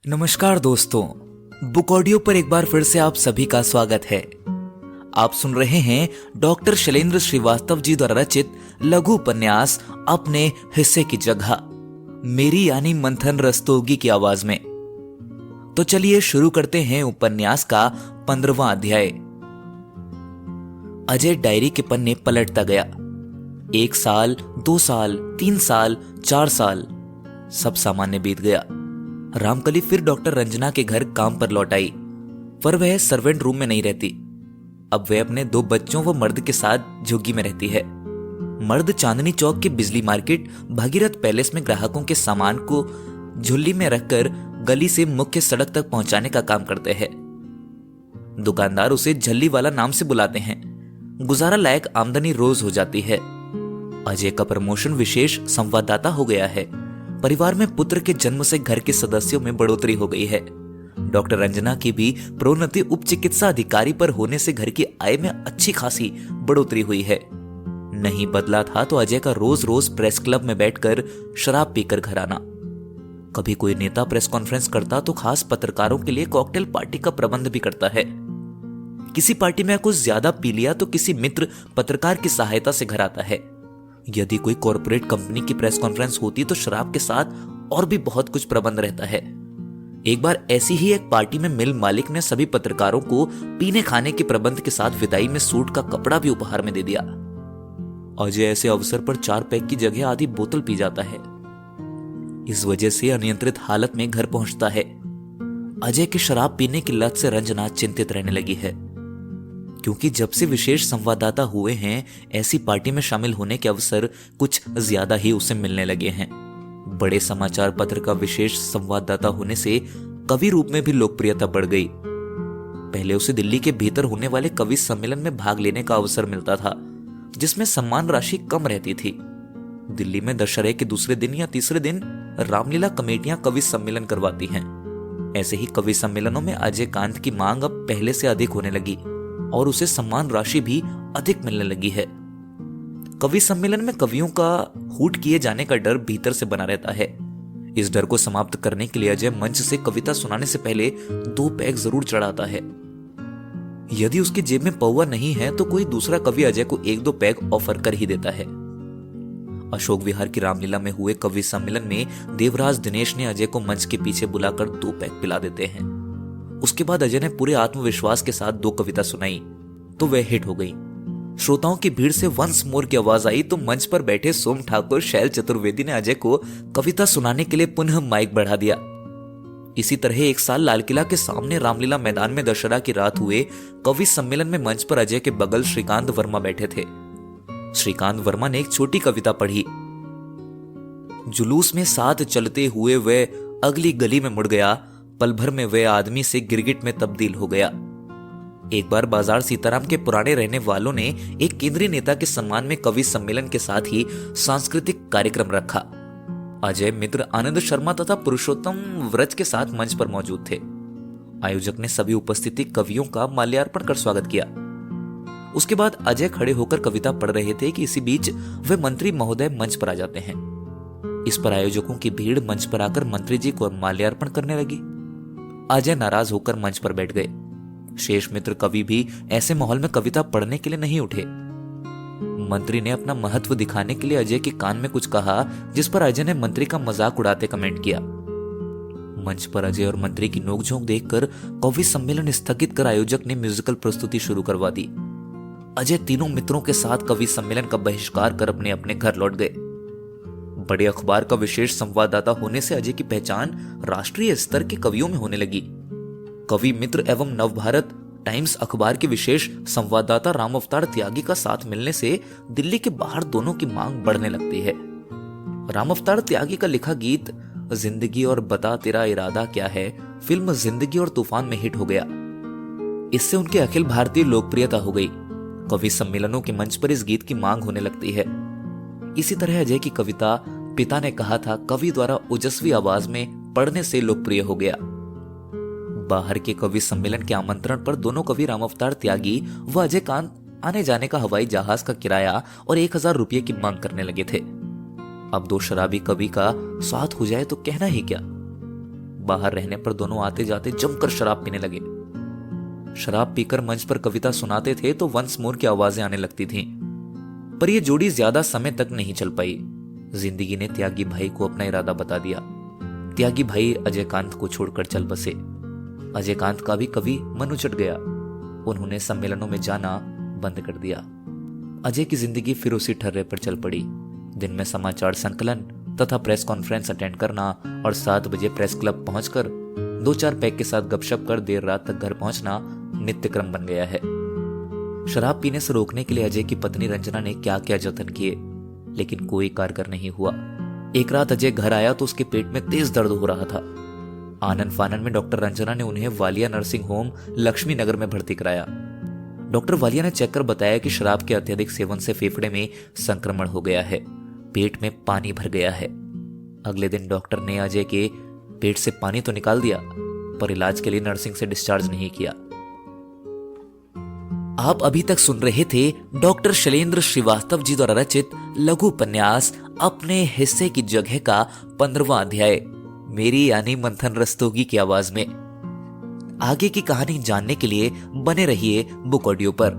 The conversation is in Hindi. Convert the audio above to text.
नमस्कार दोस्तों, बुक ऑडियो पर एक बार फिर से आप सभी का स्वागत है। आप सुन रहे हैं डॉक्टर शैलेंद्र श्रीवास्तव जी द्वारा रचित लघु उपन्यास अपने हिस्से की जगह, मेरी यानी मंथन रस्तोगी की आवाज में। तो चलिए शुरू करते हैं उपन्यास का 15वां अध्याय। अजय डायरी के पन्ने पलटता गया। 1 साल, 2 साल, 3 साल, 4 साल, सब सामान्य बीत गया। रामकली फिर डॉक्टर रंजना के घर काम पर लौट आई, पर वह सर्वेंट रूम में नहीं रहती। अब वह अपने 2 बच्चों व मर्द के साथ झुग्गी में रहती है। मर्द चांदनी चौक के बिजली मार्केट भागीरथ पैलेस में ग्राहकों के सामान को झुल्ली में रखकर गली से मुख्य सड़क तक पहुंचाने का काम करते हैं। दुकानदार उसे झल्ली वाला नाम से बुलाते हैं। गुजारा लायक आमदनी रोज हो जाती है। अजय का प्रमोशन विशेष संवाददाता हो गया है। परिवार में पुत्र के जन्म से घर के सदस्यों में बढ़ोतरी हो गई है। डॉक्टर रंजना की भी प्रोन्नति उप चिकित्सा अधिकारी पर होने से घर की आय में अच्छी खासी बढ़ोतरी हुई है। नहीं बदला था तो अजय का रोज रोज प्रेस क्लब में बैठकर शराब पीकर घर आना। कभी कोई नेता प्रेस कॉन्फ्रेंस करता तो खास पत्रकारों के लिए कॉकटेल पार्टी का प्रबंध भी करता है। किसी पार्टी में कुछ ज्यादा पी लिया तो किसी मित्र पत्रकार की सहायता से घर आता है। यदि कोई कॉरपोरेट कंपनी की प्रेस कॉन्फ्रेंस होती तो शराब के साथ और भी बहुत कुछ प्रबंध रहता है। एक बार ऐसी ही एक पार्टी में मिल मालिक ने सभी पत्रकारों को पीने खाने के प्रबंध के साथ विदाई में सूट का कपड़ा भी उपहार में दे दिया। अजय ऐसे अवसर पर 4 पैक की जगह आधी बोतल पी जाता है। इस वजह से अनियंत्रित हालत में घर पहुंचता है। अजय के शराब पीने की लत से रंजना चिंतित रहने लगी है, क्योंकि जब से विशेष संवाददाता हुए हैं ऐसी पार्टी में शामिल होने के अवसर कुछ ज्यादा ही उसे मिलने लगे हैं। बड़े समाचार पत्र का विशेष संवाददाता होने से कवि रूप में भी लोकप्रियता बढ़ गई। पहले उसे दिल्ली के भीतर होने वाले कवि सम्मेलन में भाग लेने का अवसर मिलता था, जिसमें सम्मान राशि कम रहती थी। दिल्ली में दशहरे के दूसरे दिन या तीसरे दिन रामलीला कमेटियां कवि सम्मेलन करवाती हैं। ऐसे ही कवि सम्मेलनों में अजय कांत की मांग अब पहले से अधिक होने लगी और उसे सम्मान राशि भी अधिक मिलने लगी है। कवि सम्मेलन में कवियों का हूट किए जाने का डर भीतर से बना रहता है। इस डर को समाप्त करने के लिए अजय मंच से कविता सुनाने से पहले 2 पैग जरूर चढ़ाता है। यदि उसकी जेब में पौवा नहीं है तो कोई दूसरा कवि अजय को 1-2 पैग ऑफर कर ही देता है। अशोक विहार की रामलीला में हुए कवि सम्मेलन में देवराज दिनेश ने अजय को मंच के पीछे बुलाकर 2 पैग पिला देते हैं। उसके बाद अजय ने पूरे आत्मविश्वास के साथ 2 कविता सुनाई तो वह हिट हो गई। श्रोताओं की भीड़ से वंस मोर की आवाज आई तो मंच पर बैठे सोम ठाकुर, शैल चतुर्वेदी ने अजय को कविता सुनाने के लिए पुनः माइक बढ़ा दिया। इसी तरह 1 साल लाल किला के सामने रामलीला मैदान में दशहरा की रात हुए कवि सम्मेलन में मंच पर अजय के बगल श्रीकांत वर्मा बैठे थे। श्रीकांत वर्मा ने एक छोटी कविता पढ़ी। जुलूस में साथ चलते हुए वह अगली गली में मुड़ गया, पल भर में वह आदमी से गिरगिट में तब्दील हो गया। एक बार बाजार सीताराम के पुराने रहने वालों ने एक केंद्रीय नेता के सम्मान में कवि सम्मेलन के साथ ही सांस्कृतिक कार्यक्रम रखा। अजय मित्र आनंद शर्मा तथा पुरुषोत्तम व्रज के साथ मंच पर मौजूद थे। आयोजक ने सभी उपस्थित कवियों का माल्यार्पण कर स्वागत किया। उसके बाद अजय खड़े होकर कविता पढ़ रहे थे कि इसी बीच वे मंत्री महोदय मंच पर आ जाते हैं। इस पर आयोजकों की भीड़ मंच पर आकर मंत्री जी को माल्यार्पण करने लगी। अजय नाराज होकर मंच पर बैठ गए। शेष मित्र कवि भी ऐसे माहौल में कविता पढ़ने के लिए नहीं उठे। मंत्री ने अपना महत्व दिखाने के लिए अजय के कान में कुछ कहा, जिस पर अजय ने मंत्री का मजाक उड़ाते कमेंट किया। मंच पर अजय और मंत्री की नोकझोंक देखकर कवि सम्मेलन स्थगित कर आयोजक ने म्यूजिकल प्रस्तुति शुरू करवा दी। अजय तीनों मित्रों के साथ कवि सम्मेलन का बहिष्कार कर अपने अपने घर लौट गए। बड़े अखबार का विशेष संवाददाता होने से अजय की पहचान राष्ट्रीय स्तर के कवियों में होने लगी। कवि मित्र एवं नवभारत टाइम्स अखबार के विशेष संवाददाता राम अवतार त्यागी का साथ मिलने से दिल्ली के बाहर दोनों की मांग बढ़ने लगती है। राम अवतार त्यागी का लिखा गीत जिंदगी और बता तेरा इरादा क्या है फिल्म जिंदगी और तूफान में हिट हो गया। इससे उनकी अखिल भारतीय लोकप्रियता हो गई। कवि सम्मेलनों के मंच पर इस गीत की मांग होने लगती है। इसी तरह अजय की कविता पिता ने कहा था कवि द्वारा ओजस्वी आवाज में पढ़ने से लोकप्रिय हो गया। बाहर के कवि सम्मेलन के आमंत्रण पर दोनों कवि राम अवतार त्यागी व अजय कांत आने जाने का हवाई जहाज का किराया और 1000 रुपये की मांग करने लगे थे। अब 2 शराबी कवि का साथ हो जाए तो कहना ही क्या। बाहर रहने पर दोनों आते जाते जमकर शराब पीने लगे। शराब पीकर मंच पर कविता सुनाते थे तो वंस मोर की आवाजें आने लगती थीं। पर यह जोड़ी ज्यादा समय तक नहीं चल पाई। जिंदगी ने त्यागी भाई को अपना इरादा बता दिया। त्यागी भाई अजयकांत को छोड़कर चल बसे। अजयकांत का भी कभी मन उचट गया। उन्होंने सम्मेलनों में जाना बंद कर दिया। अजय की जिंदगी फिर उसी ठर्रे पर चल पड़ी। दिन में समाचार संकलन तथा प्रेस कॉन्फ्रेंस अटेंड करना और 7 बजे प्रेस क्लब पहुंचकर 2-4 पैक के साथ गपशप कर देर रात तक घर पहुंचना नित्य क्रम बन गया है। शराब पीने से रोकने के लिए अजय की पत्नी रंजना ने क्या क्या जतन किए, लेकिन कोई कारगर नहीं हुआ। एक रात अजय घर आया तो उसके पेट में तेज दर्द हो रहा था। आनन फानन में डॉक्टर रंजना ने उन्हें वालिया नर्सिंग होम लक्ष्मी नगर में भर्ती कराया। डॉक्टर वालिया ने चेक कर बताया कि शराब के अत्यधिक सेवन से फेफड़े में संक्रमण हो गया है, पेट में पानी भर गया है। अगले दिन डॉक्टर ने अजय के पेट से पानी तो निकाल दिया, पर इलाज के लिए नर्सिंग से डिस्चार्ज नहीं किया। आप अभी तक सुन रहे थे डॉक्टर शैलेंद्र श्रीवास्तव जी द्वारा रचित लघु उपन्यास अपने हिस्से की जगह का 15वां अध्याय, मेरी यानी मंथन रस्तोगी की आवाज में। आगे की कहानी जानने के लिए बने रहिए बुक ऑडियो पर।